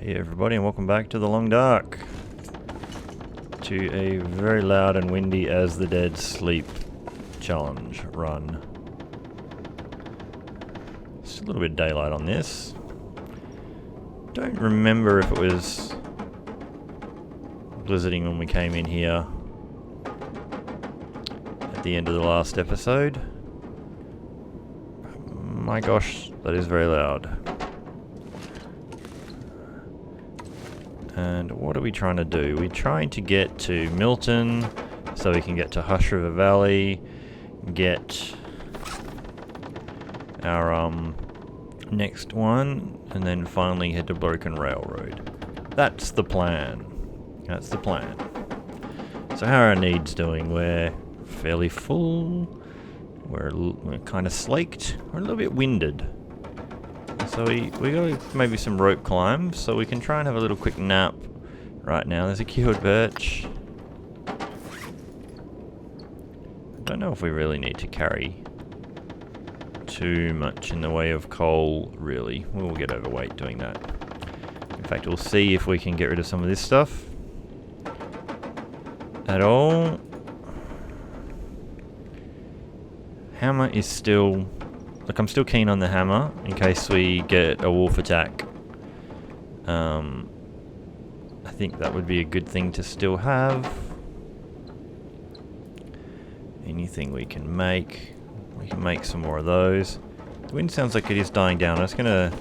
Hey everybody, and welcome back to the Long Dark. To a very loud and windy as the dead sleep challenge run. Just a little bit of daylight on this. Don't remember if it was blizzarding when we came in here at the end of the last episode. My gosh, that is very loud. And what are we trying to do? We're trying to get to Milton so we can get to Hush River Valley, get our next one, and then finally head to Broken Railroad. That's the plan. That's the plan. So how are our needs doing? We're fairly full. We're kind of slaked. We're a little bit winded. So we got maybe some rope climbs, so we can try and have a little quick nap right now. There's a cured birch. I don't know if we really need to carry too much in the way of coal, really. We'll get overweight doing that. In fact, we'll see if we can get rid of some of this stuff at all. Hammer is still... Look, I'm still keen on the hammer in case we get a wolf attack. I think that would be a good thing to still have. Anything we can make some more of those. The wind sounds like it is dying down. I'm just gonna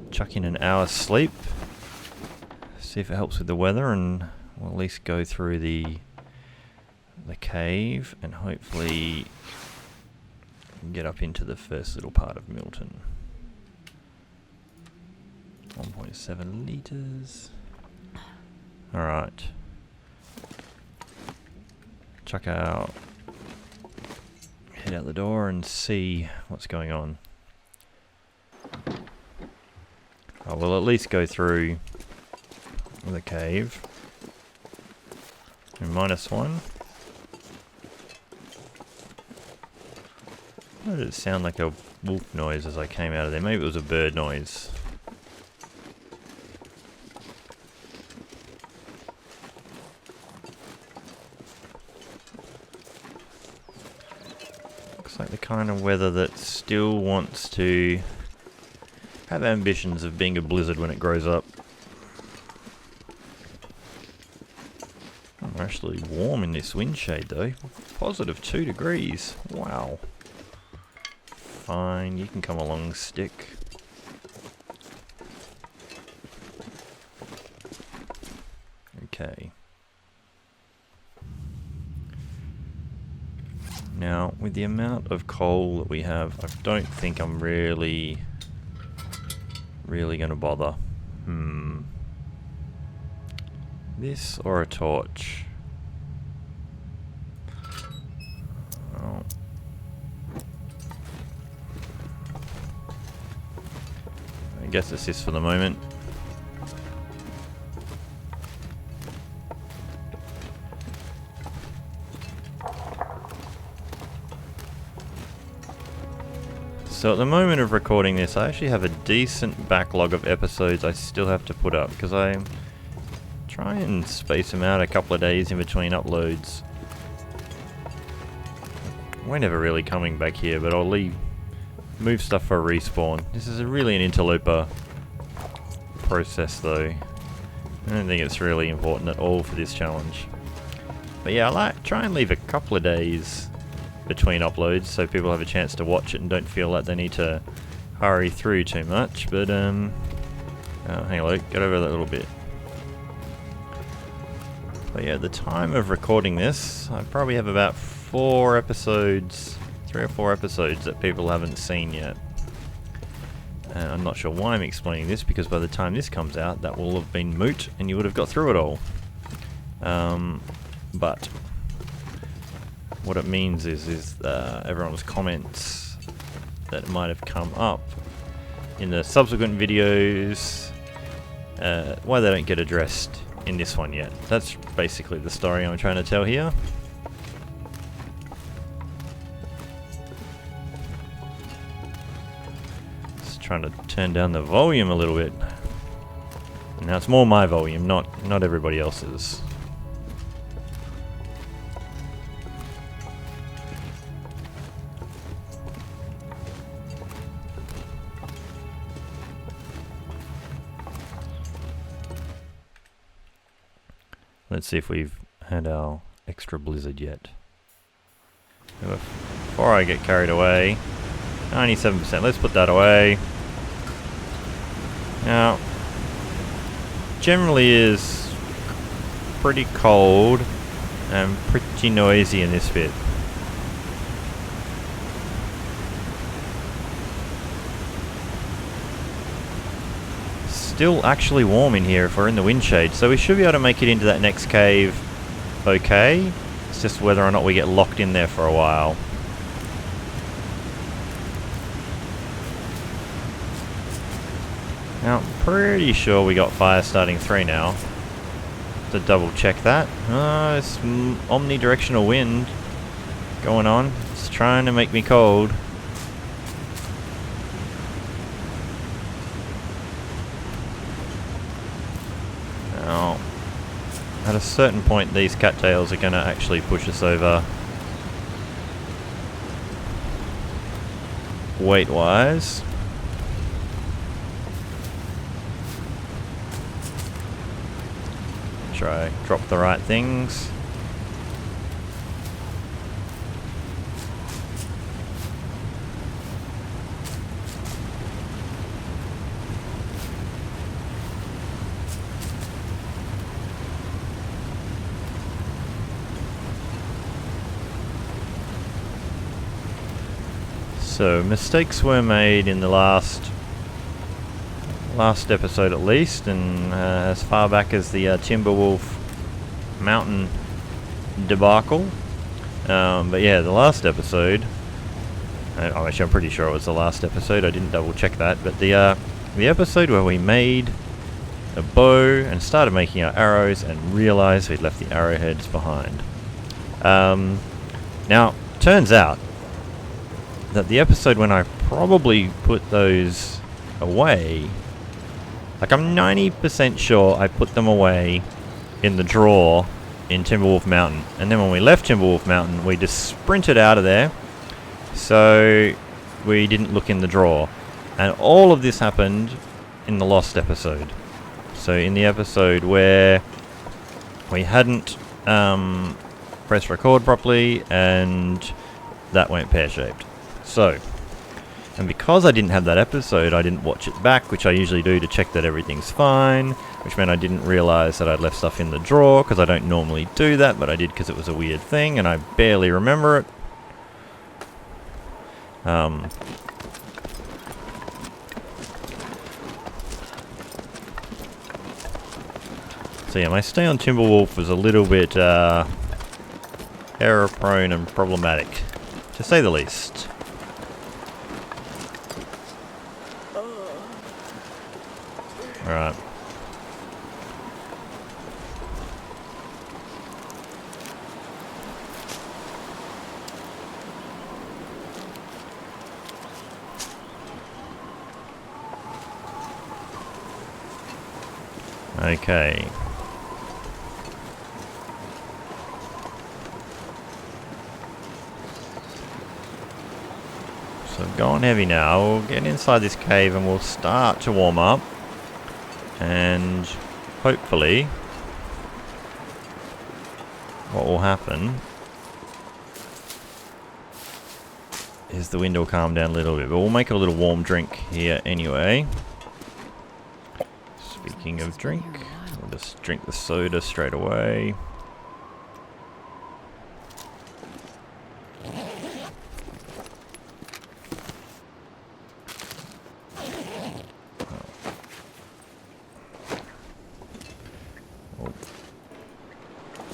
chuck in an hour's sleep, see if it helps with the weather, and we'll at least go through the cave and hopefully get up into the first little part of Milton. 1.7 litres. Alright. Chuck out. Head out the door and see what's going on. Oh, we'll at least go through the cave. And -1. Why did it sound like a wolf noise as I came out of there? Maybe it was a bird noise. Looks like the kind of weather that still wants to have ambitions of being a blizzard when it grows up. I'm actually warm in this wind shade though. Positive 2 degrees. Wow. Fine, you can come along, stick. Okay. Now, with the amount of coal that we have, I don't think I'm really going to bother. This or a torch? Oh. I guess it's this for the moment. So at the moment of recording this, I actually have a decent backlog of episodes I still have to put up because I try and space them out a couple of days in between uploads. We're never really coming back here, but I'll move stuff for a respawn. This is really an interloper process though. I don't think it's really important at all for this challenge. But yeah, I try and leave a couple of days between uploads so people have a chance to watch it and don't feel like they need to hurry through too much. But oh, hang on, get over that little bit. But yeah, at the time of recording this, I probably have about 4 episodes, 3 or 4 episodes that people haven't seen yet. I'm not sure why I'm explaining this, because by the time this comes out, that will have been moot and you would have got through it all. But what it means is everyone's comments that might have come up in the subsequent videos, why they don't get addressed in this one yet. That's basically the story I'm trying to tell here. Just trying to turn down the volume a little bit. Now it's more my volume, not everybody else's. Let's see if we've had our extra blizzard yet. Before I get carried away, 97%. Let's put that away. Now, generally is pretty cold and pretty noisy in this bit. Still actually warm in here if we're in the wind shade, so we should be able to make it into that next cave okay. It's just whether or not we get locked in there for a while. Now, I'm pretty sure we got fire starting 3 now. To double check that. It's omnidirectional wind going on. It's trying to make me cold. Now, at a certain point, these cattails are going to actually push us over weight-wise. Try drop the right things. So mistakes were made in the last episode at least, and as far back as the Timberwolf Mountain debacle. But yeah, the last episode, actually I'm pretty sure it was the last episode, I didn't double check that, but the episode where we made a bow and started making our arrows and realized we'd left the arrowheads behind. Now, turns out that the episode when I probably put those away, like I'm 90% sure I put them away in the drawer in Timberwolf Mountain. And then when we left Timberwolf Mountain, we just sprinted out of there. So we didn't look in the drawer. And all of this happened in the lost episode. So in the episode where we hadn't pressed record properly and that went pear-shaped. So, and because I didn't have that episode, I didn't watch it back, which I usually do to check that everything's fine, which meant I didn't realize that I'd left stuff in the drawer, because I don't normally do that, but I did because it was a weird thing, and I barely remember it. So yeah, my stay on Timberwolf was a little bit error-prone and problematic, to say the least. Alright. Okay. So going heavy now. We'll get inside this cave and we'll start to warm up. And hopefully what will happen is the wind will calm down a little bit, but we'll make a little warm drink here anyway. Speaking of drink, we'll just drink the soda straight away.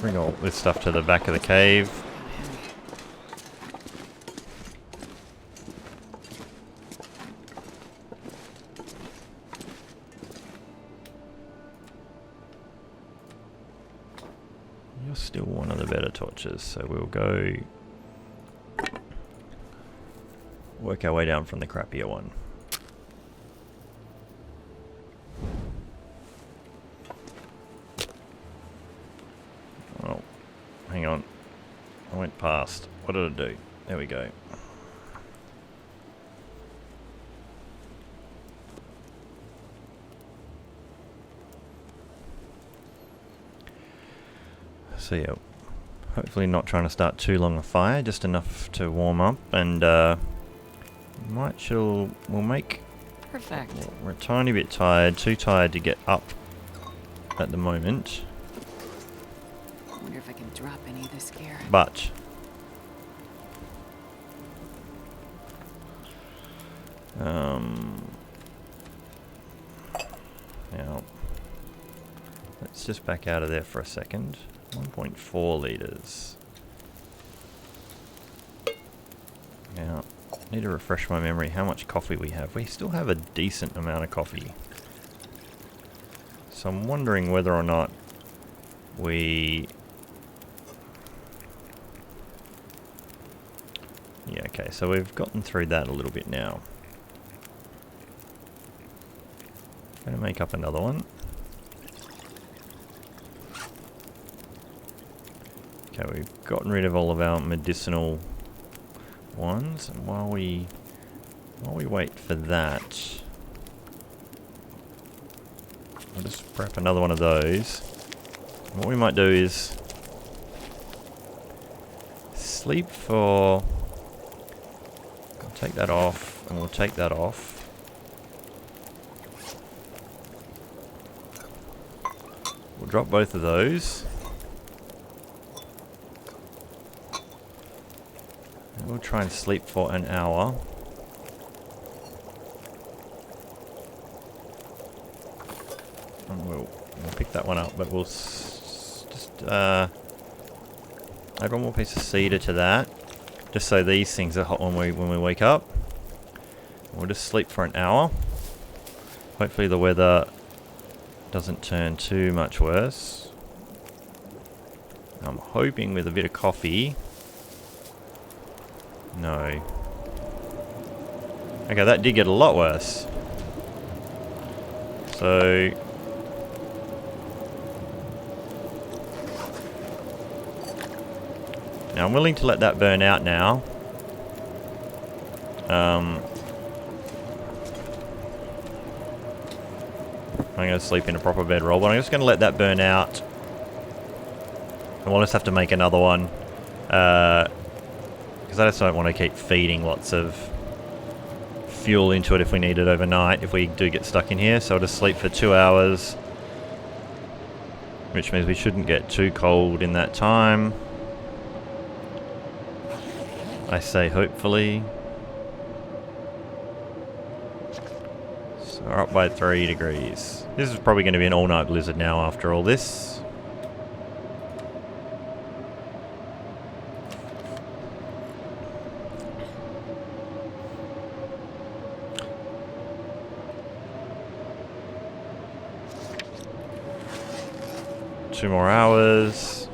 Bring all this stuff to the back of the cave. You're still one of the better torches, so we'll go work our way down from the crappier one. passed. What did it do? There we go. So yeah, hopefully not trying to start too long a fire, just enough to warm up, and we'll make... Perfect. We're a tiny bit tired, too tired to get up at the moment. I wonder if I can drop any of this gear. But now let's just back out of there for a second. 1.4 litres. Now, need to refresh my memory how much coffee we have. We still have a decent amount of coffee. So I'm wondering whether or not we... Yeah, okay, so we've gotten through that a little bit now. Gonna make up another one. Okay, we've gotten rid of all of our medicinal ones, and while we wait for that, I'll just prep another one of those. What we might do is sleep for... I'll take that off, and we'll take that off. We'll drop both of those. And we'll try and sleep for an hour. And we'll pick that one up, but we'll just add one more piece of cedar to that, just so these things are hot when we wake up. We'll just sleep for an hour. Hopefully the weather doesn't turn too much worse. I'm hoping with a bit of coffee. No. Okay, that did get a lot worse. So... Now I'm willing to let that burn out now. I'm going to sleep in a proper bedroll, but I'm just going to let that burn out. And we'll just have to make another one. Because I just don't want to keep feeding lots of fuel into it if we need it overnight, if we do get stuck in here. So I'll just sleep for 2 hours. Which means we shouldn't get too cold in that time. I say hopefully. So we're up by 3 degrees. This is probably going to be an all-night blizzard now after all this. Two more hours.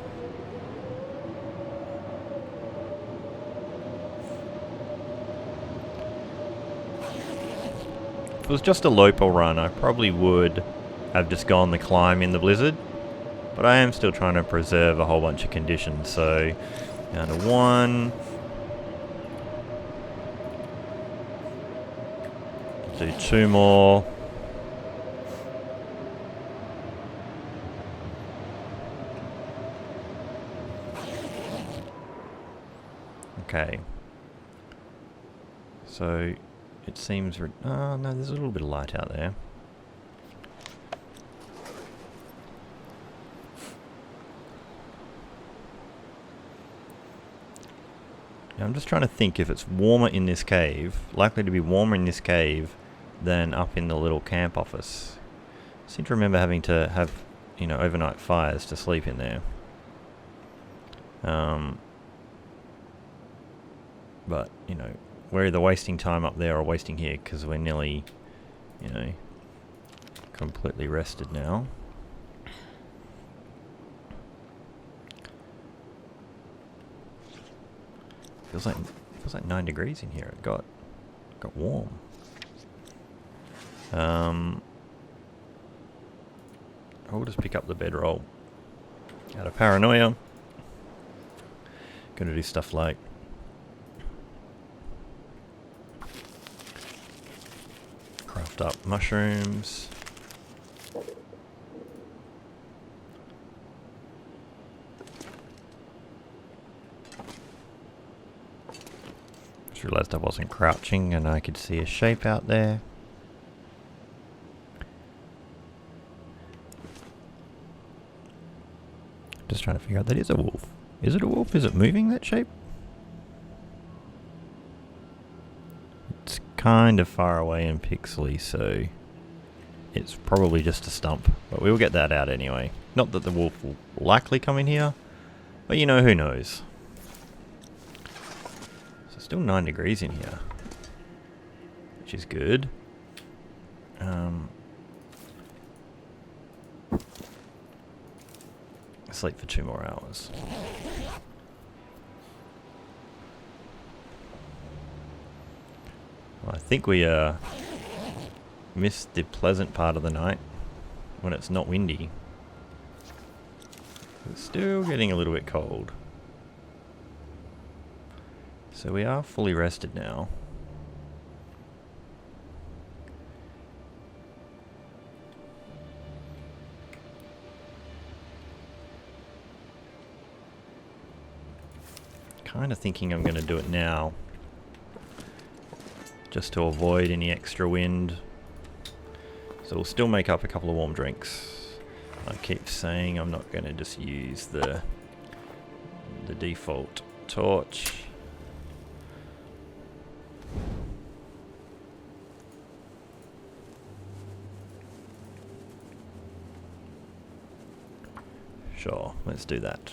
If it was just a local run, I probably would have just gone the climb in the blizzard. But I am still trying to preserve a whole bunch of conditions, so down to 1. Do 2 more. Okay. So it seems... oh no, there's a little bit of light out there. Now I'm just trying to think if it's warmer in this cave, likely to be warmer in this cave than up in the little camp office. I seem to remember having to have, you know, overnight fires to sleep in there. But, you know, we're either wasting time up there or wasting here because we're nearly, you know, completely rested now. Feels like 9 degrees in here. It got warm. I'll just pick up the bedroll out of paranoia. Gonna do stuff like craft up mushrooms. Just realised I wasn't crouching and I could see a shape out there. Just trying to figure out, that is a wolf. Is it a wolf? Is it moving, that shape? It's kind of far away and pixely, so it's probably just a stump. But we'll get that out anyway. Not that the wolf will likely come in here, but you know, who knows. So still 9 degrees in here, which is good. Sleep for 2 more hours. Well, I think we missed the pleasant part of the night when it's not windy. It's still getting a little bit cold. So we are fully rested now. Kind of thinking I'm going to do it now, just to avoid any extra wind. So we'll still make up a couple of warm drinks. I keep saying I'm not going to just use the default torch. Sure, let's do that.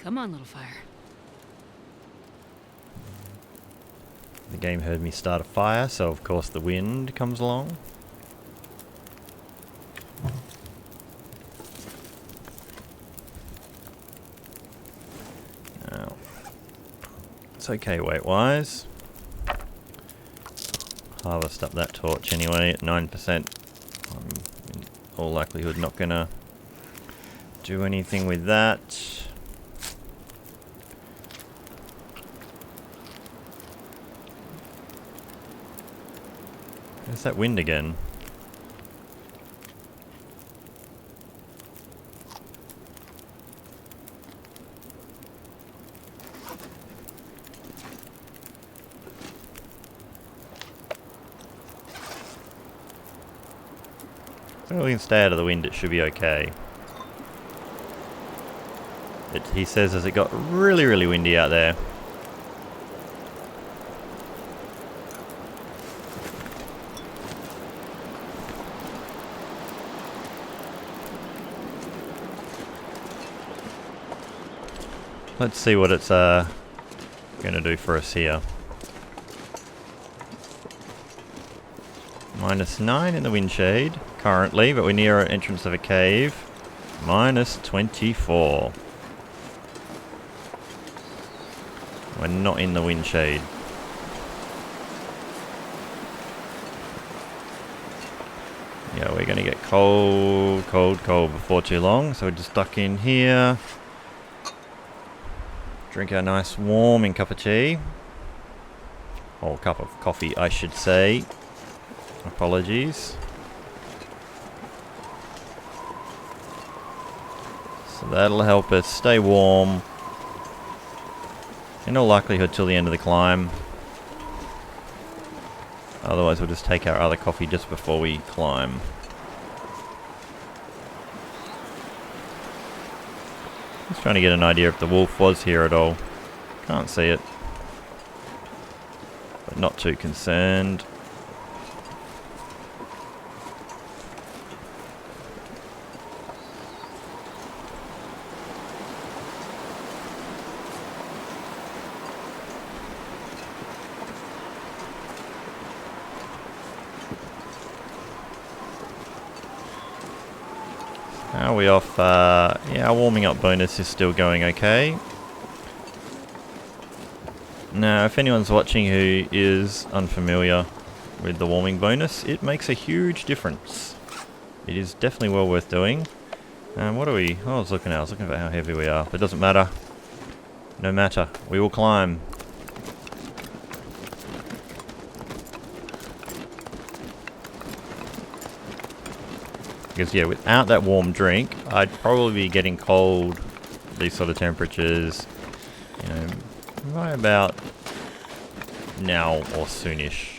Come on, little fire. The game heard me start a fire, so of course the wind comes along. Now, it's okay weight-wise. Harvest up that torch anyway at 9%. I'm in all likelihood not gonna do anything with that. There's that wind again. So we can stay out of the wind, it should be okay. He says as it got really, really windy out there. Let's see what it's going to do for us here. -9 in the wind shade currently, but we're near an entrance of a cave. -24. We're not in the wind shade. Yeah, we're going to get cold, cold, cold before too long, so we're just stuck in here. Drink our nice warming cup of tea. Or cup of coffee, I should say. Apologies. So that'll help us stay warm. In all likelihood till the end of the climb. Otherwise we'll just take our other coffee just before we climb. Just trying to get an idea if the wolf was here at all. Can't see it. But not too concerned. How are we off? Yeah, our warming up bonus is still going okay. Now, if anyone's watching who is unfamiliar with the warming bonus, it makes a huge difference. It is definitely well worth doing. What are we? Oh, I was looking at how heavy we are, but it doesn't matter. No matter. We will climb. Because yeah, without that warm drink, I'd probably be getting cold, these sort of temperatures, you know, right about now or soonish.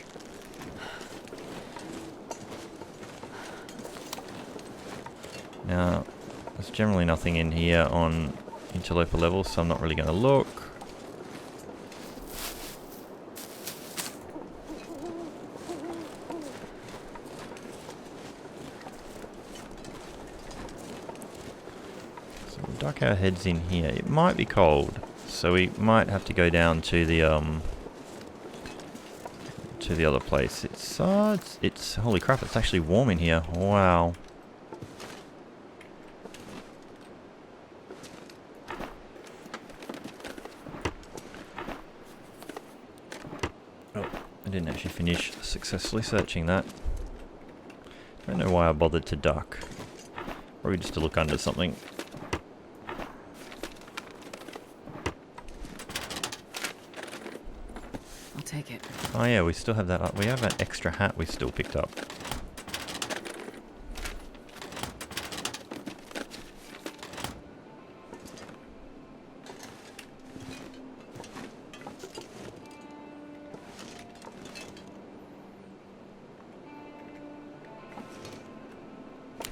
Now, there's generally nothing in here on interloper levels, so I'm not really going to look. So we'll duck our heads in here. It might be cold, so we might have to go down to the other place. It's holy crap! It's actually warm in here. Wow. I didn't actually finish successfully searching that. Don't know why I bothered to duck. Probably just to look under something. I'll take it. Oh yeah, we still have that. We have an extra hat we still picked up.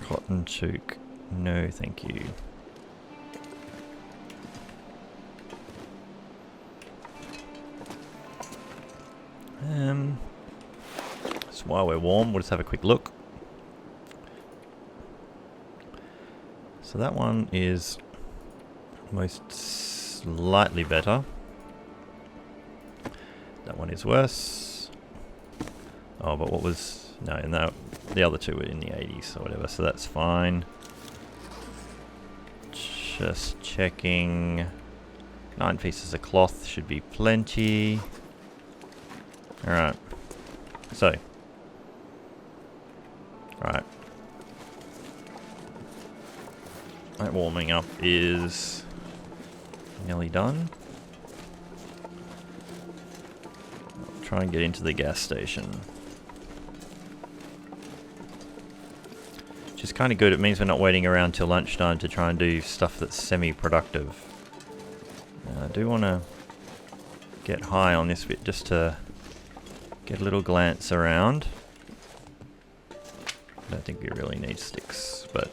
Cotton chook. No, thank you. So while we're warm, we'll just have a quick look. So that one is most slightly better. That one is worse. Oh, but what was... No, and that, the other two were in the 80s or whatever, so that's fine. Just checking. 9 pieces of cloth should be plenty. Alright. So. Alright. That warming up is nearly done. I'll try and get into the gas station. Which is kind of good. It means we're not waiting around till lunchtime to try and do stuff that's semi-productive. I do want to get high on this bit just to get a little glance around. I don't think we really need sticks, but...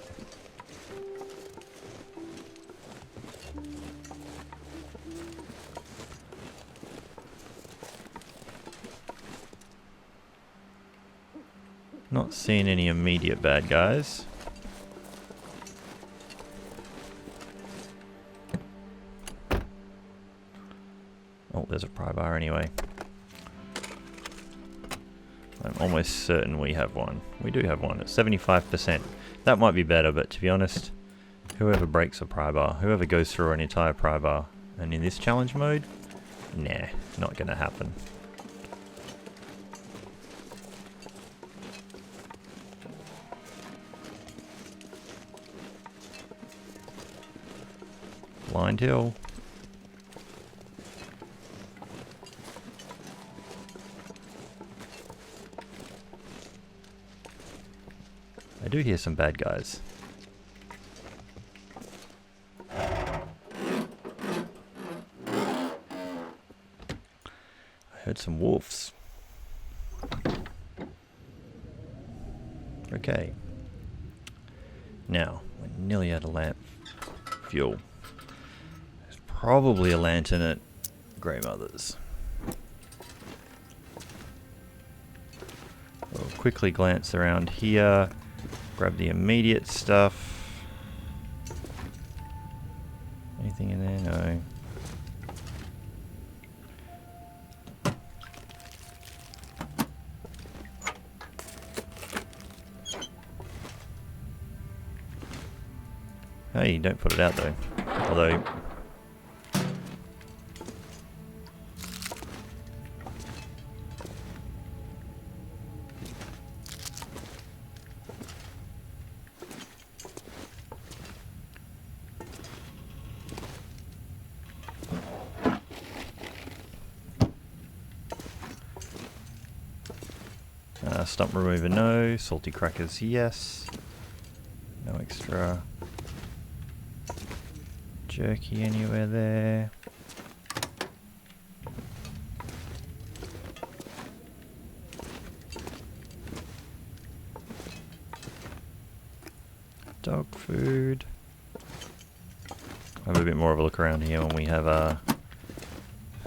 Not seeing any immediate bad guys. Oh, there's a pry bar anyway. I'm almost certain we have one. We do have one at 75%. That might be better, but to be honest, whoever breaks a pry bar, whoever goes through an entire pry bar, and in this challenge mode, nah, not gonna happen. Blind hill. I do hear some bad guys. I heard some wolves. Okay. Now, we're nearly out of lamp fuel. There's probably a lantern at Grey Mother's. We'll quickly glance around here. Grab the immediate stuff. Anything in there? No. Hey, don't put it out though. Although... Stump remover, no. Salty crackers, yes. No extra jerky anywhere there. Dog food. I'll have a bit more of a look around here when we have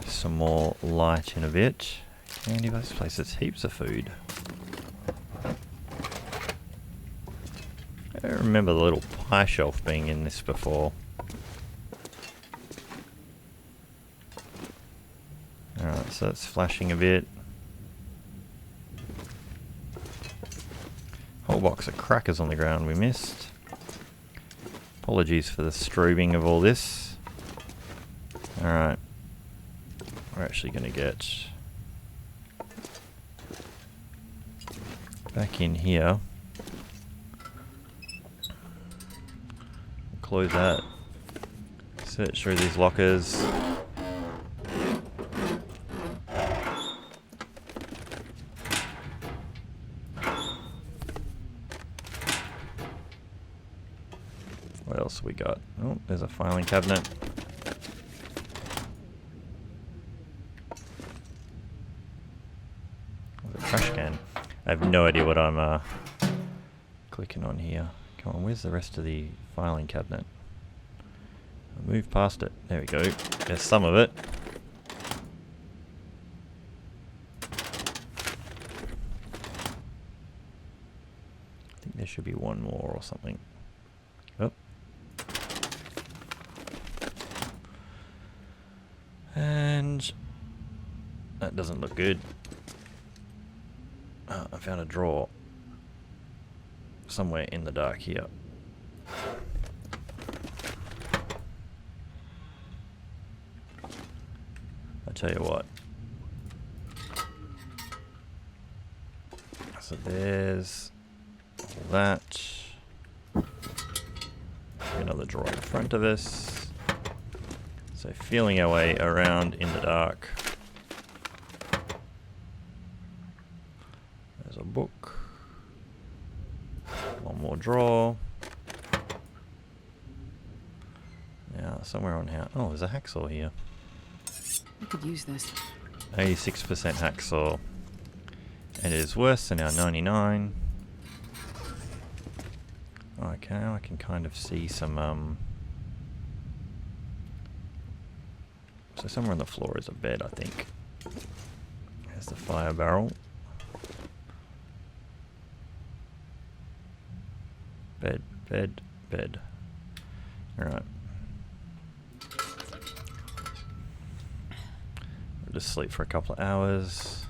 some more light in a bit. Candy, this place has heaps of food. I don't remember the little pie shelf being in this before. Alright, so it's flashing a bit. Whole box of crackers on the ground we missed. Apologies for the strobing of all this. Alright. We're actually going to get back in here. Close that. Search through these lockers. What else have we got? Oh, there's a filing cabinet. There's a trash can. I have no idea what I'm clicking on here. Come on, where's the rest of the filing cabinet? I'll move past it. There we go. There's some of it. I think there should be one more or something. Oh. And that doesn't look good. Oh, I found a drawer somewhere in the dark here. I tell you what. So there's all that. Another drawer in front of us. So feeling our way around in the dark. There's a book. One more drawer. Now somewhere on here. Oh, there's a hacksaw here. I could use this. 86% hacksaw. And it is worse than our 99. Okay, I can kind of see some so somewhere on the floor is a bed, I think. There's the fire barrel. Bed, bed, bed. Alright. We'll just sleep for a couple of hours.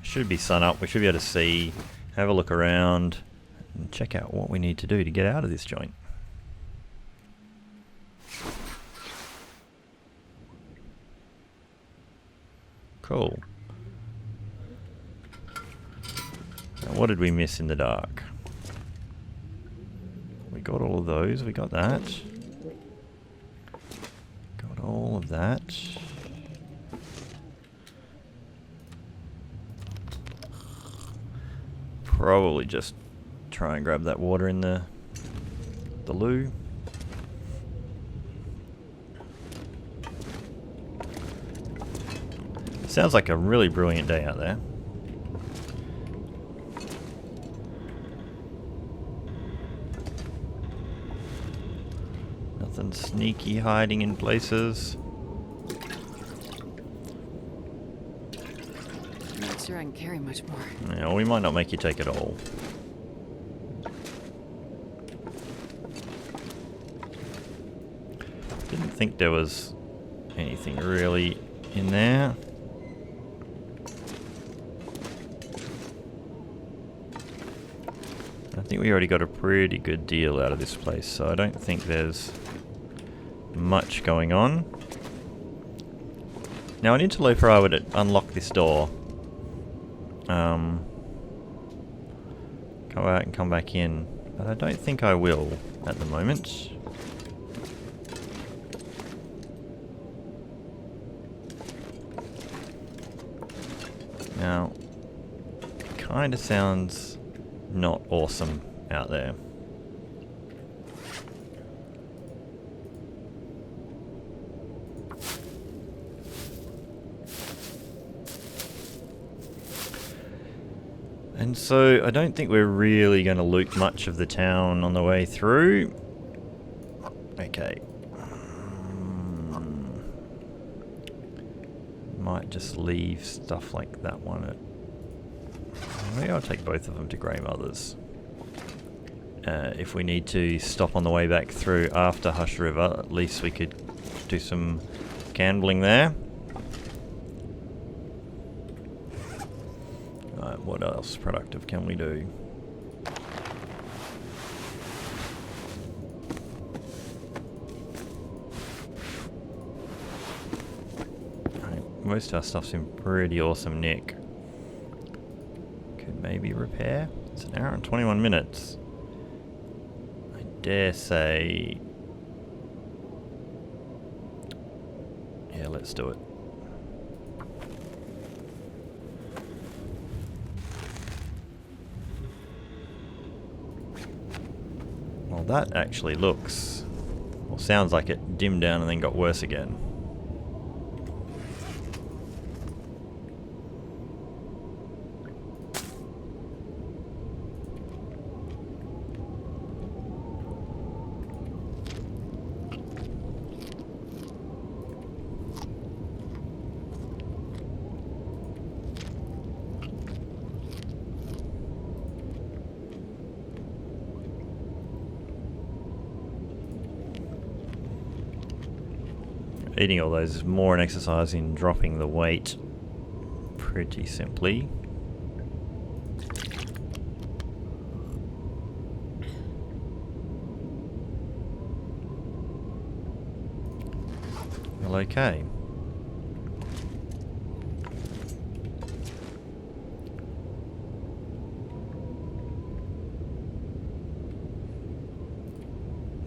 Should be sun up. We should be able to see, have a look around, and check out what we need to do to get out of this joint. Cool. Now, what did we miss in the dark? We got all of those. We got that. Got all of that. Probably just try and grab that water in the loo. Sounds like a really brilliant day out there. Nothing sneaky hiding in places. I'm not sure I can carry much more. Yeah, we might not make you take it all. Didn't think there was anything really in there. I think we already got a pretty good deal out of this place, so I don't think there's much going on. Now I need to know if I would unlock this door. Go out and come back in, but I don't think I will at the moment. Now, kind of sounds not awesome out there. And so I don't think we're really going to loot much of the town on the way through. Okay. Might just leave stuff like that one at... Maybe I'll take both of them to Grey Mothers. If we need to stop on the way back through after Hush River, at least we could do some gambling there. Right, what else productive can we do? Right, most of our stuff's in pretty awesome nick. Could maybe repair. It's an hour and 21 minutes. I dare say... Yeah, let's do it. Well, that actually looks... Well, sounds like it dimmed down and then got worse again. Eating all those is more an exercise in dropping the weight pretty simply. Well, okay.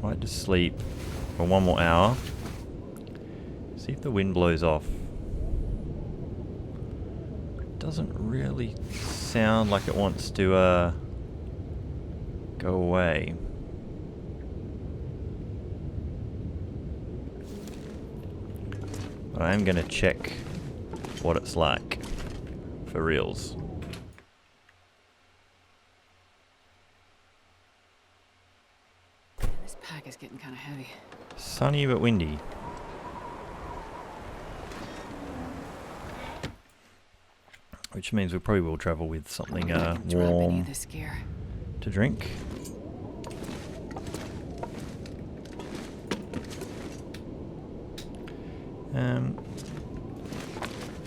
Might just sleep for one more hour. See if the wind blows off. Doesn't really sound like it wants to go away. But I am going to check what it's like for reals. This pack is getting kind of heavy. Sunny but windy. Which means we probably will travel with something warm to drink.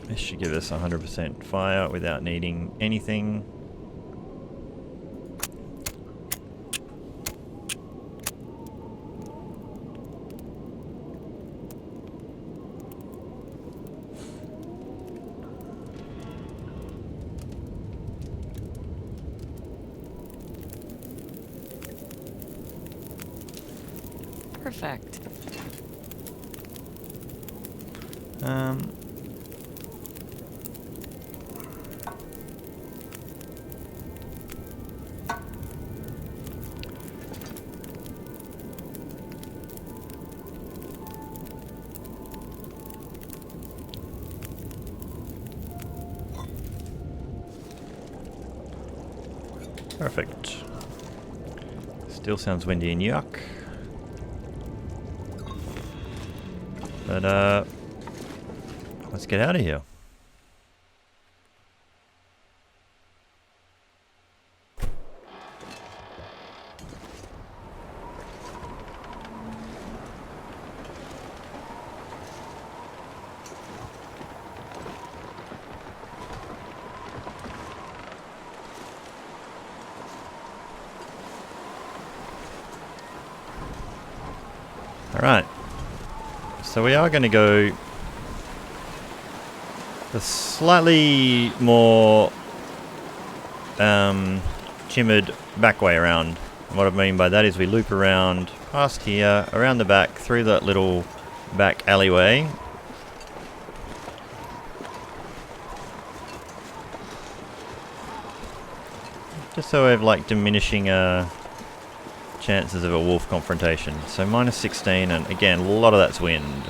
This should give us 100% fire without needing anything. Perfect. Perfect. Still sounds windy and yuck. But let's get out of here. All right. So we are going to go the slightly more timid back way around. And what I mean by that is we loop around past here, around the back, through that little back alleyway. Just so we have like diminishing chances of a wolf confrontation. So minus 16, and again, a lot of that's wind.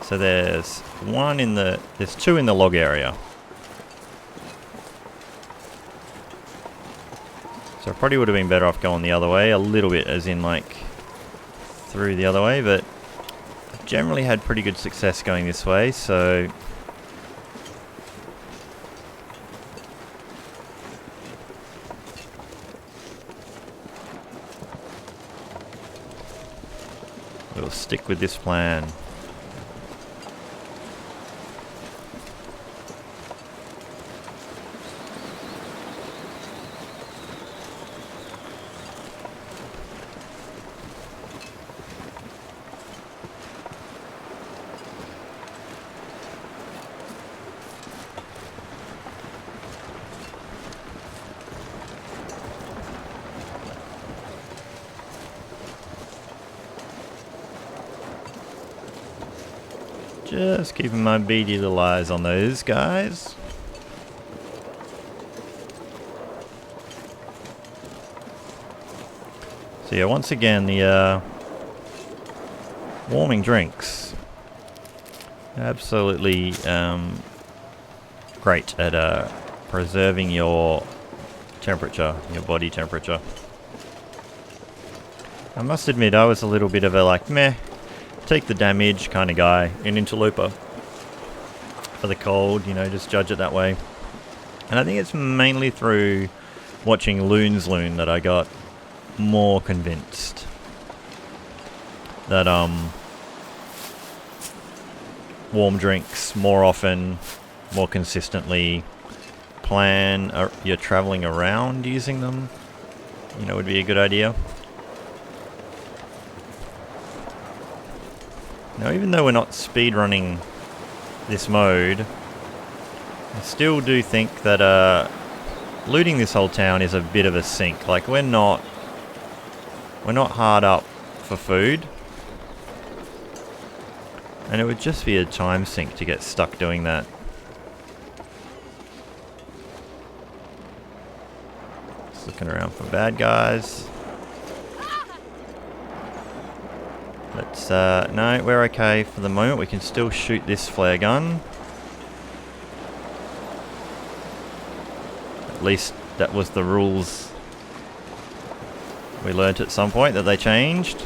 So there's two in the log area. So I probably would have been better off going the other way a little bit, as in like through the other way, but I've generally had pretty good success going this way, so we'll stick with this plan. Just keeping my beady little eyes on those guys. So yeah, once again, the warming drinks. Absolutely great at preserving your temperature, your body temperature. I must admit, I was a little bit of a like, meh, take the damage kind of guy in Interloper for the cold, you know, just judge it that way. And I think it's mainly through watching Loon's Loon that I got more convinced that warm drinks more often, more consistently, plan you're traveling around using them, you know, would be a good idea. Now, even though we're not speedrunning this mode, I still do think that looting this whole town is a bit of a sink. Like, we're not hard up for food, and it would just be a time sink to get stuck doing that. Just looking around for bad guys. Let's, no, we're okay for the moment. We can still shoot this flare gun. At least that was the rules we learnt at some point that they changed.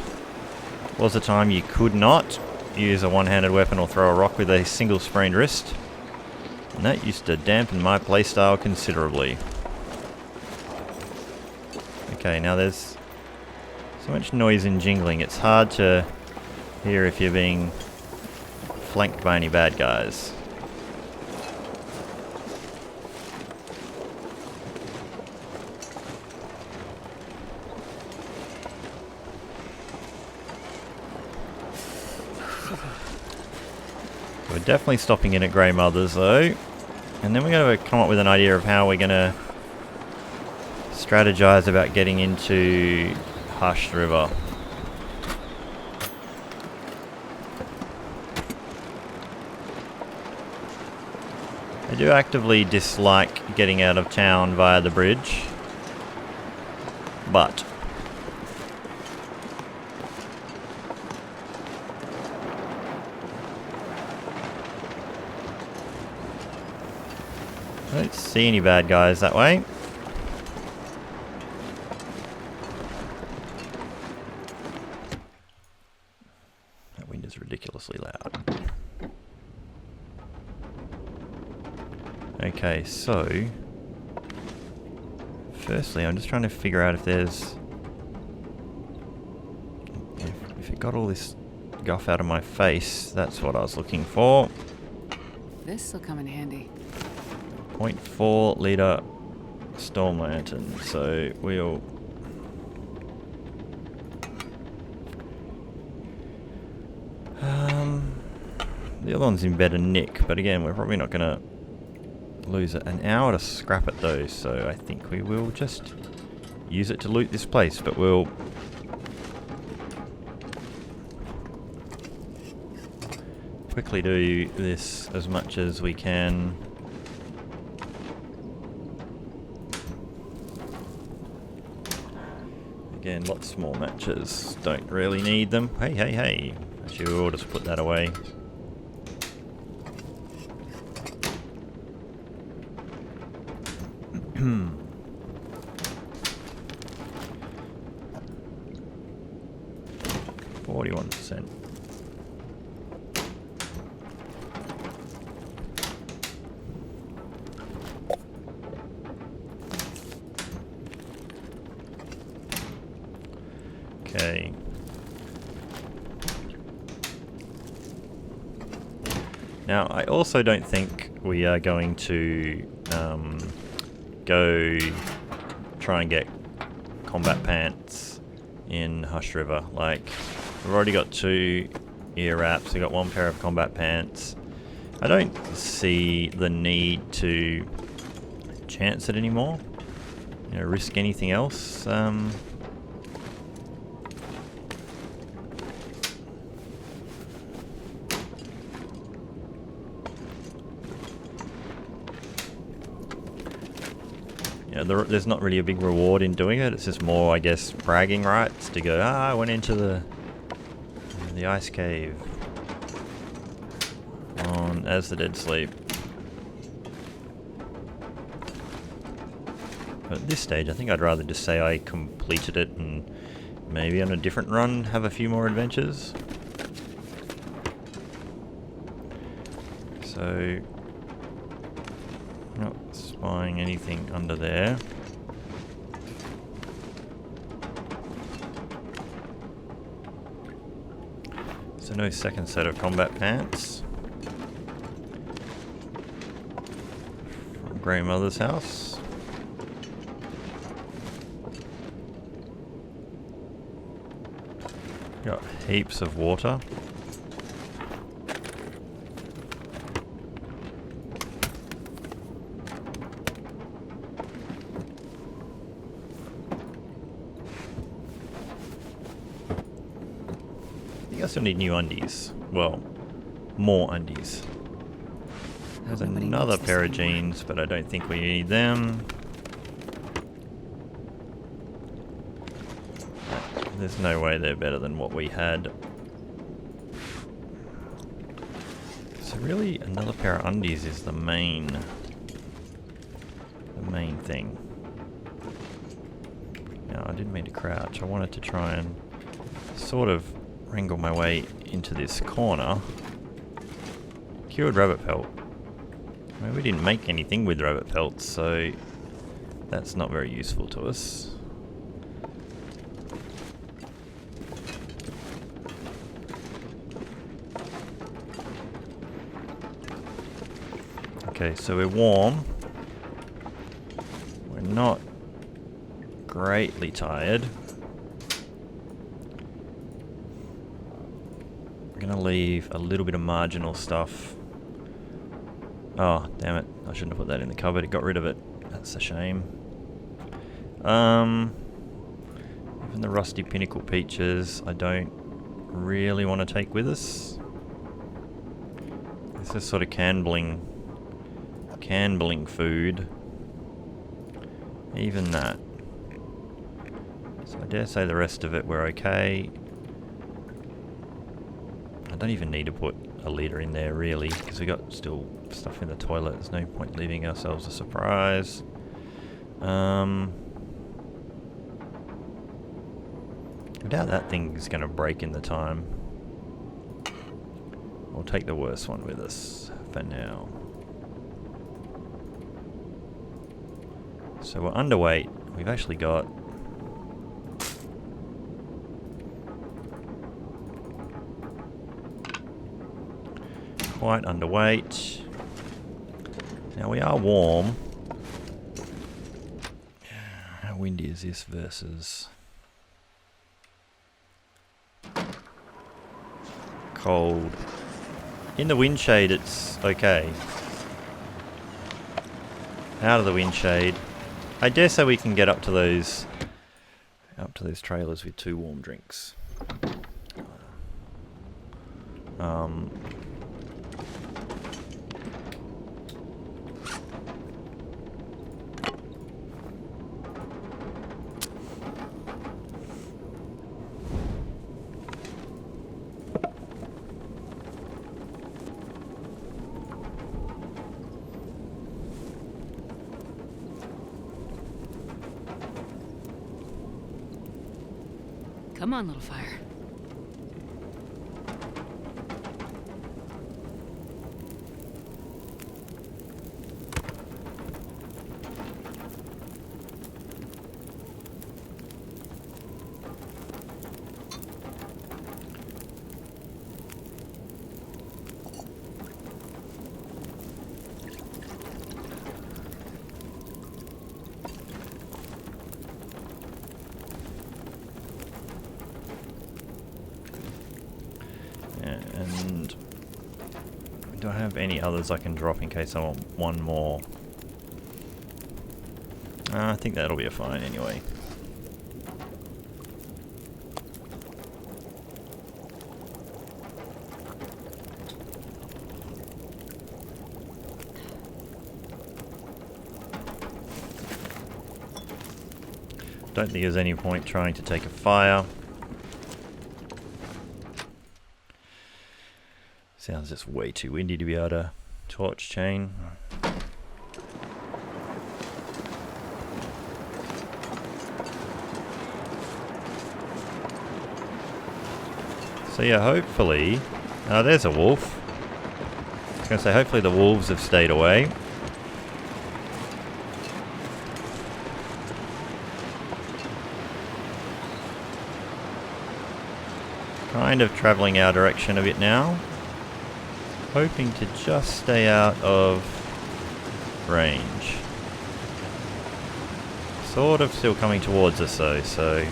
Was a time you could not use a one-handed weapon or throw a rock with a single sprained wrist. And that used to dampen my playstyle considerably. Okay, now there's so much noise and jingling, it's hard to hear if you're being flanked by any bad guys. We're definitely stopping in at Grey Mother's though, and then we're going to come up with an idea of how we're going to strategize about getting into Hushed River. I do actively dislike getting out of town via the bridge, but I don't see any bad guys that way. That wind is ridiculously loud. Okay, so firstly, I'm just trying to figure out if there's if it got all this guff out of my face. That's what I was looking for. This'll come in handy. 0.4 litre storm lantern. So we'll the other one's in better nick, but again, we're probably not gonna lose an hour to scrap it though, so I think we will just use it to loot this place, but we'll quickly do this as much as we can lots more matches. Don't really need them. Hey, hey, hey. Actually, we'll just put that away. %. Okay. Now, I also don't think we are going to go try and get combat pants in Hush River. Like, we've already got 2 ear wraps, we've got 1 pair of combat pants. I don't see the need to chance it anymore. You know, risk anything else. There's not really a big reward in doing it. It's just more, I guess, bragging rights to go, I went into the ice cave on As the Dead Sleep. But at this stage, I think I'd rather just say I completed it and maybe on a different run have a few more adventures. So, not spying anything under there. So no second set of combat pants. From grandmother's house. Got heaps of water. I still need new undies. Well, more undies. There's another pair of jeans, but I don't think we need them. There's no way they're better than what we had. So really, another pair of undies is the main thing. Now, I didn't mean to crouch. I wanted to try and sort of wrangle my way into this corner. Cured rabbit pelt. I mean, we didn't make anything with rabbit pelts, so that's not very useful to us. Okay, so we're warm. We're not greatly tired. I'm gonna leave a little bit of marginal stuff. Oh, damn it. I shouldn't have put that in the cupboard. It got rid of it. That's a shame. Even the rusty pinnacle peaches, I don't really want to take with us. This is sort of cannibling food. Even that. So I dare say the rest of it we're okay. I don't even need to put a liter in there really, because we got still stuff in the toilet. There's no point leaving ourselves a surprise. I doubt that thing's going to break in the time. We'll take the worst one with us for now. So we're underweight. We've actually got quite underweight. Now we are warm. How windy is this versus cold? In the wind shade it's okay. Out of the wind shade, I dare say we can get up to those trailers with 2 warm drinks. Come on, little fire. And do I have any others I can drop in case I want one more? I think that'll be a fine anyway. Don't think there's any point trying to take a fire. Sounds just way too windy to be able to torch chain. So yeah, hopefully... there's a wolf. I was going to say, hopefully the wolves have stayed away. Kind of travelling our direction a bit now. Hoping to just stay out of range. Sort of still coming towards us though, so...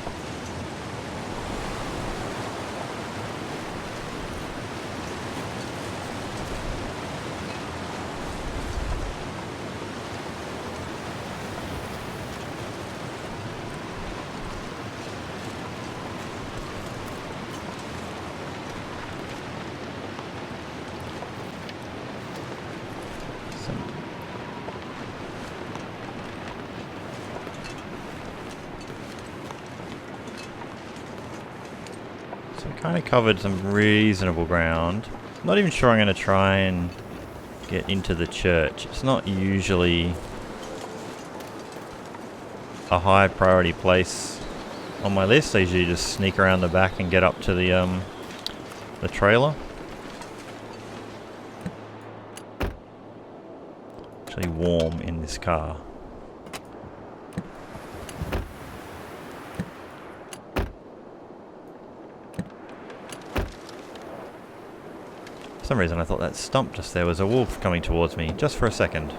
So we kind of covered some reasonable ground. Not even sure I'm going to try and get into the church. It's not usually a high priority place on my list. I usually just sneak around the back and get up to the trailer. Actually warm in this car. For some reason I thought that stump just there was a wolf coming towards me, just for a second.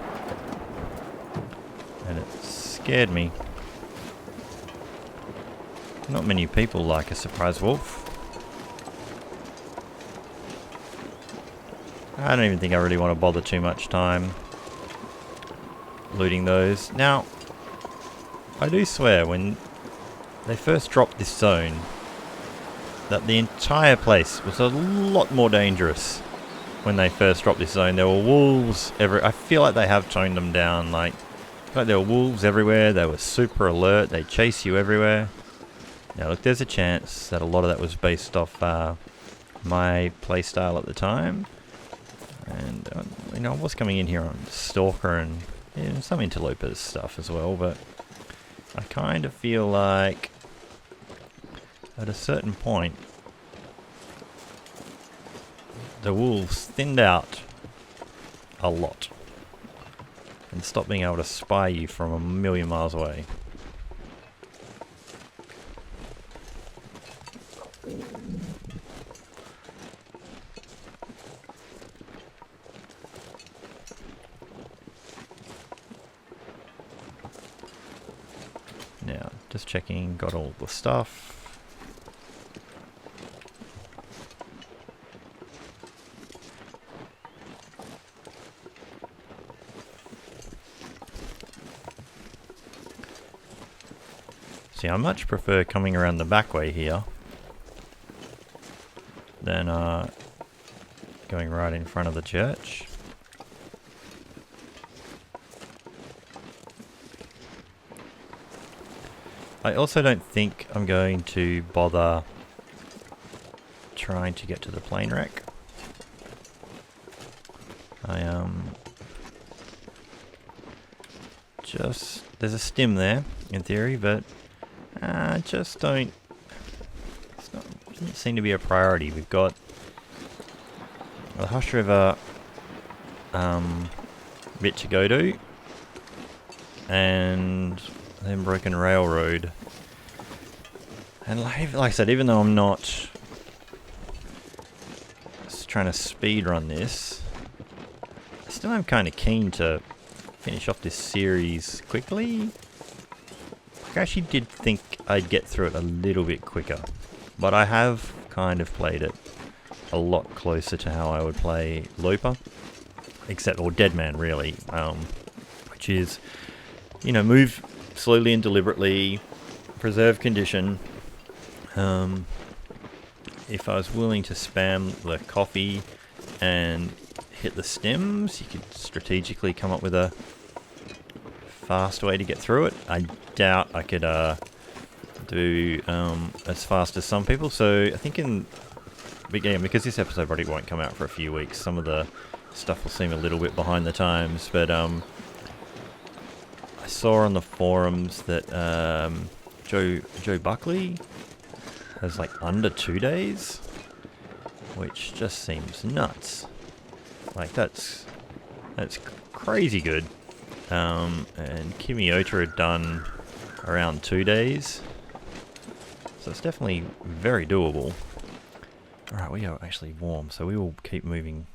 And it scared me. Not many people like a surprise wolf. I don't even think I really want to bother too much time looting those. Now, I do swear when they first dropped this zone that the entire place was a lot more dangerous. When they first dropped this zone, there were wolves I feel like they have toned them down. Like there were wolves everywhere. They were super alert. They chase you everywhere. Now look, there's a chance that a lot of that was based off my playstyle at the time. And I was coming in here on Stalker and some Interlopers stuff as well, but I kind of feel like at a certain point the wolves thinned out a lot and stopped being able to spy you from a million miles away. Now, just checking, got all the stuff. See, I much prefer coming around the back way here than going right in front of the church. I also don't think I'm going to bother trying to get to the plane wreck. There's a stim there in theory, but just don't doesn't seem to be a priority. We've got the Hush River bit to go to, and then Broken Railroad. And like I said, even though I'm not just trying to speed run this, I still am kind of keen to finish off this series quickly. I actually did think I'd get through it a little bit quicker, but I have kind of played it a lot closer to how I would play Looper, or Deadman really, which is, you know, move slowly and deliberately, preserve condition. If I was willing to spam the coffee and hit the stems, you could strategically come up with a fast way to get through it. I doubt I could do as fast as some people. So I think because this episode probably won't come out for a few weeks, some of the stuff will seem a little bit behind the times. But I saw on the forums that Joe Buckley has like under 2 days, which just seems nuts. Like that's crazy good. And Kimiota had done around 2 days, so it's definitely very doable. Alright, we are actually warm, so we will keep moving.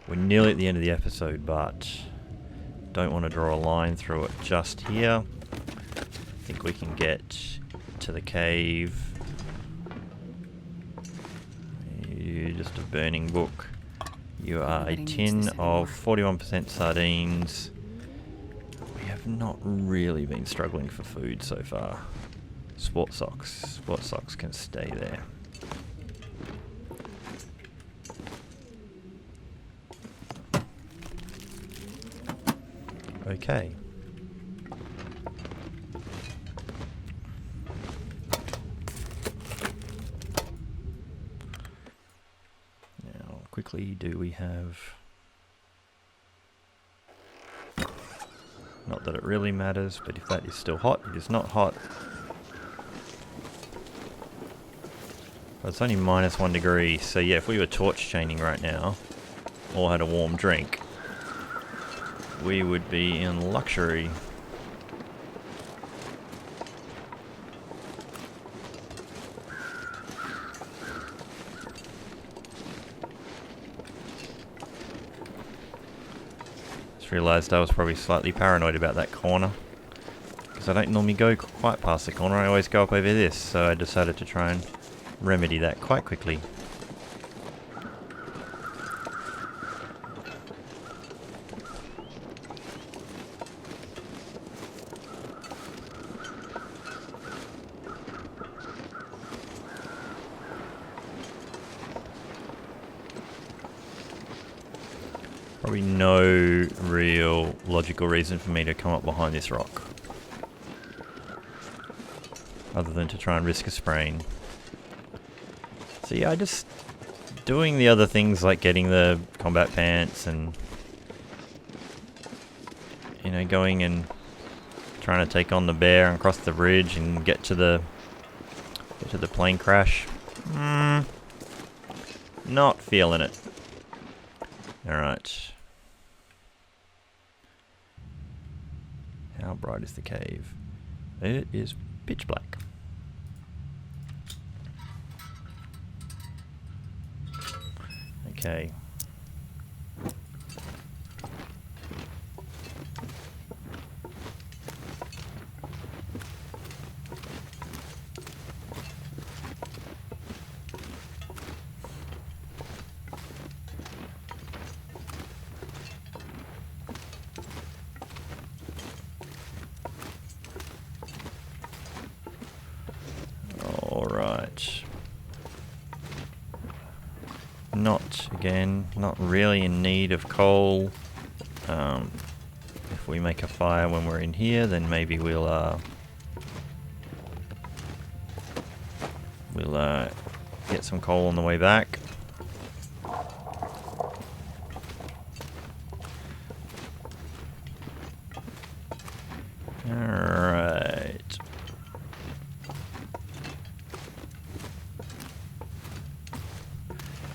We're nearly at the end of the episode, but don't want to draw a line through it just here. I think we can get to the cave. You're just a burning book. You are a tin of 41% sardines. We have not really been struggling for food so far. Sport socks can stay there. Okay. Now, quickly, do we have... Not that it really matters, but if that is still hot, it is not hot. But it's only -1 degree, so yeah, if we were torch chaining right now, or had a warm drink, we would be in luxury. Just realised I was probably slightly paranoid about that corner, because I don't normally go quite past the corner, I always go up over this, so I decided to try and remedy that quite quickly. Probably no real logical reason for me to come up behind this rock, other than to try and risk a sprain. So yeah, just doing the other things like getting the combat pants and, you know, going and trying to take on the bear and cross the bridge and get to the plane crash. Not feeling it. Alright. How bright is the cave? It is pitch black. Okay. Not really in need of coal. If we make a fire when we're in here, then maybe we'll get some coal on the way back. Alright.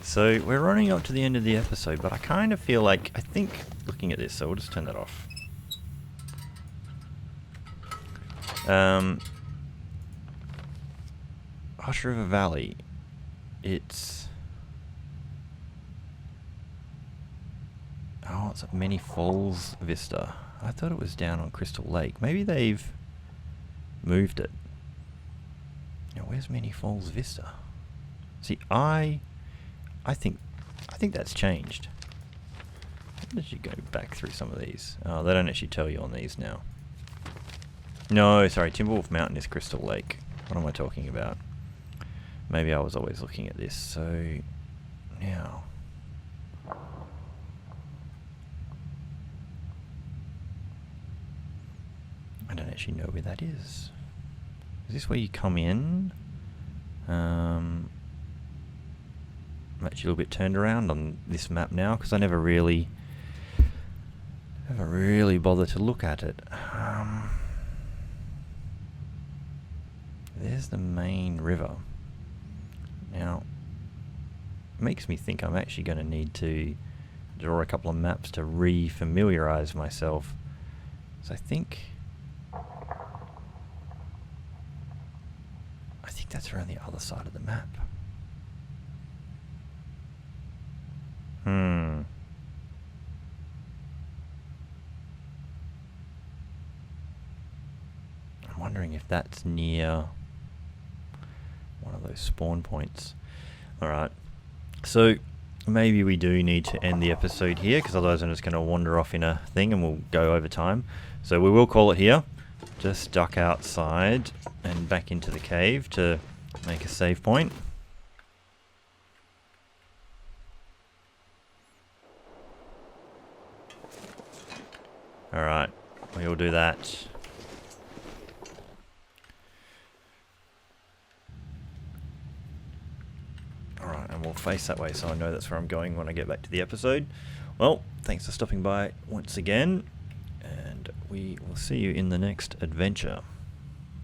So we're running up to the end of the episode, but I kind of feel like, I think, looking at this, so we'll just turn that off. Hush River Valley. It's at Many Falls Vista. I thought it was down on Crystal Lake. Maybe they've moved it. Now, where's Many Falls Vista? See, I think that's changed. How did you go back through some of these? Oh, they don't actually tell you on these now. No, sorry, Timberwolf Mountain is Crystal Lake. What am I talking about? Maybe I was always looking at this. So, now. I don't actually know where that is. Is this where you come in? I'm actually a little bit turned around on this map now because I never really bothered to look at it. There's the main river. Now, it makes me think I'm actually going to need to draw a couple of maps to re-familiarize myself. So I think that's around the other side of the map. I'm wondering if that's near one of those spawn points. Alright, so maybe we do need to end the episode here, because otherwise I'm just going to wander off in a thing and we'll go over time. So we will call it here. Just duck outside and back into the cave to make a save point. Alright, we will do that. Alright, and we'll face that way so I know that's where I'm going when I get back to the episode. Well, thanks for stopping by once again, and we will see you in the next adventure.